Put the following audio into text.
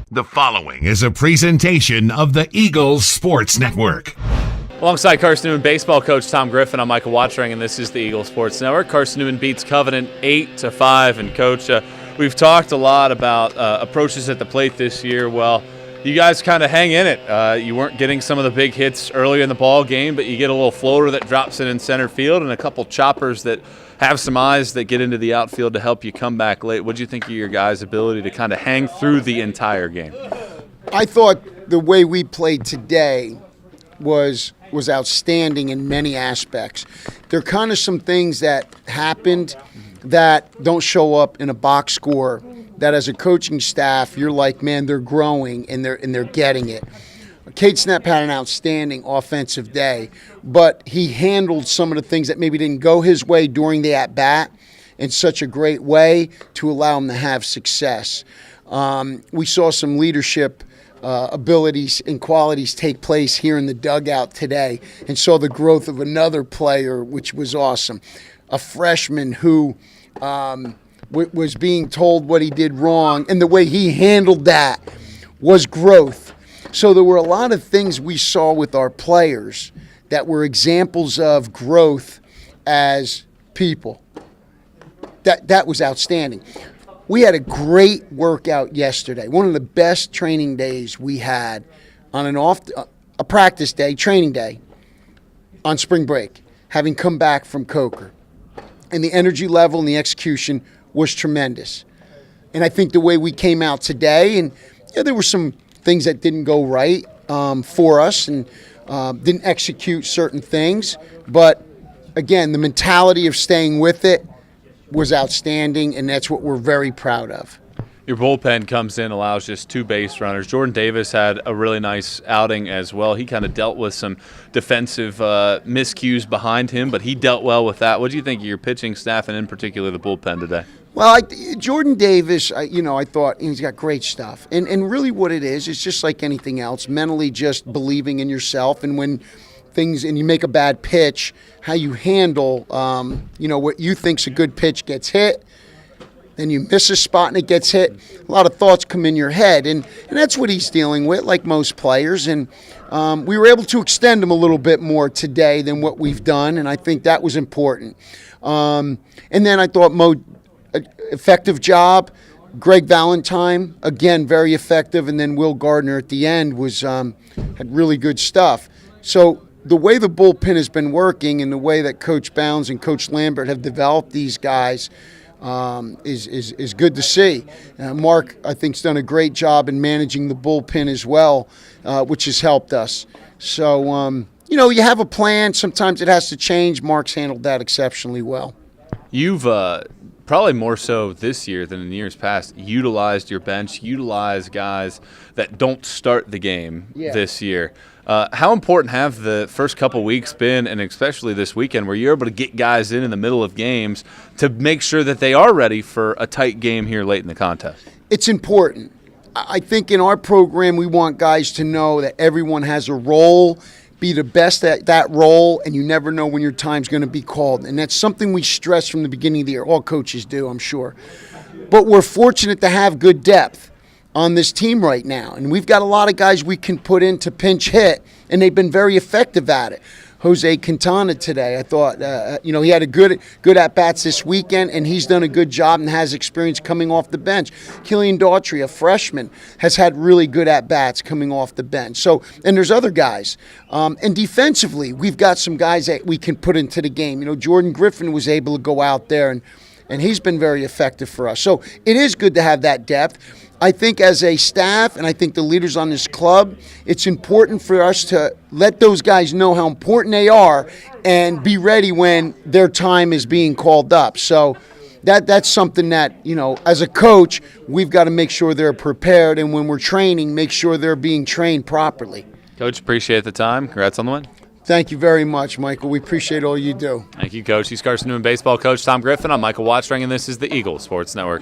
The following is a presentation of the Eagles Sports Network. Alongside Carson-Newman baseball coach Tom Griffin, I'm Michael Watchering, and this is the Eagles Sports Network. Carson-Newman beats Covenant 8-5, and Coach, we've talked a lot about approaches at the plate this year. Well, you guys kind of hang in it. You weren't getting some of the big hits earlier in the ball game, but you get a little floater that drops in center field and a couple choppers that have some eyes that get into the outfield to help you come back late. What do you think of your guys' ability to kind of hang through the entire game? I thought the way we played today was outstanding in many aspects. There are kind of some things that happened that don't show up in a box score that as a coaching staff you're like, man, they're growing and they're getting it. Cade Snap had an outstanding offensive day, but he handled some of the things that maybe didn't go his way during the at-bat in such a great way to allow him to have success. We saw some leadership abilities and qualities take place here in the dugout today and saw the growth of another player, which was awesome. A freshman who was being told what he did wrong, and the way he handled that was growth. So there were a lot of things we saw with our players that were examples of growth as people. That was outstanding. We had a great workout yesterday, one of the best training days we had on a practice day, training day, on spring break, having come back from Coker. And the energy level and the execution was tremendous. And I think the way we came out today, and there were some things that didn't go right for us and didn't execute certain things. But, again, the mentality of staying with it was outstanding, and that's what we're very proud of. Your bullpen comes in, allows just 2 base runners. Jordan Davis had a really nice outing as well. He kind of dealt with some defensive miscues behind him, but he dealt well with that. What do you think of your pitching staff and in particular the bullpen today? Well, Jordan Davis, I thought he's got great stuff. And really what it is, it's just like anything else, mentally just believing in yourself. And when things, and you make a bad pitch, how you handle, what you think's a good pitch gets hit, then you miss a spot and it gets hit. A lot of thoughts come in your head. And that's what he's dealing with, like most players. And we were able to extend him a little bit more today than what we've done, and I think that was important. And then I thought effective job. Greg Valentine, again, very effective. And then Will Gardner at the end had really good stuff. So the way the bullpen has been working and the way that Coach Bounds and Coach Lambert have developed these guys is good to see. Mark, I think, has done a great job in managing the bullpen as well, which has helped us. So, you have a plan. Sometimes it has to change. Mark's handled that exceptionally well. You've probably more so this year than in years past utilized your bench, utilized guys that don't start the game this year. How important have the first couple weeks been, and especially this weekend, where you're able to get guys in the middle of games to make sure that they are ready for a tight game here late in the contest? It's important. I think in our program we want guys to know that everyone has a role, be the best at that role, and you never know when your time's going to be called. And that's something we stress from the beginning of the year. All coaches do, I'm sure. But we're fortunate to have good depth on this team right now. And we've got a lot of guys we can put in to pinch hit, and they've been very effective at it. Jose Quintana today, I thought, he had a good at-bats this weekend, and he's done a good job and has experience coming off the bench. Killian Daughtry, a freshman, has had really good at-bats coming off the bench. So, and there's other guys. And defensively, we've got some guys that we can put into the game. Jordan Griffin was able to go out there, and he's been very effective for us. So it is good to have that depth. I think as a staff, and I think the leaders on this club, it's important for us to let those guys know how important they are and be ready when their time is being called up. So that's something that, as a coach, we've got to make sure they're prepared, and when we're training, make sure they're being trained properly. Coach, appreciate the time. Congrats on the win. Thank you very much, Michael. We appreciate all you do. Thank you, Coach. He's Carson-Newman baseball coach Tom Griffin. I'm Michael Watchring, and this is the Eagles Sports Network.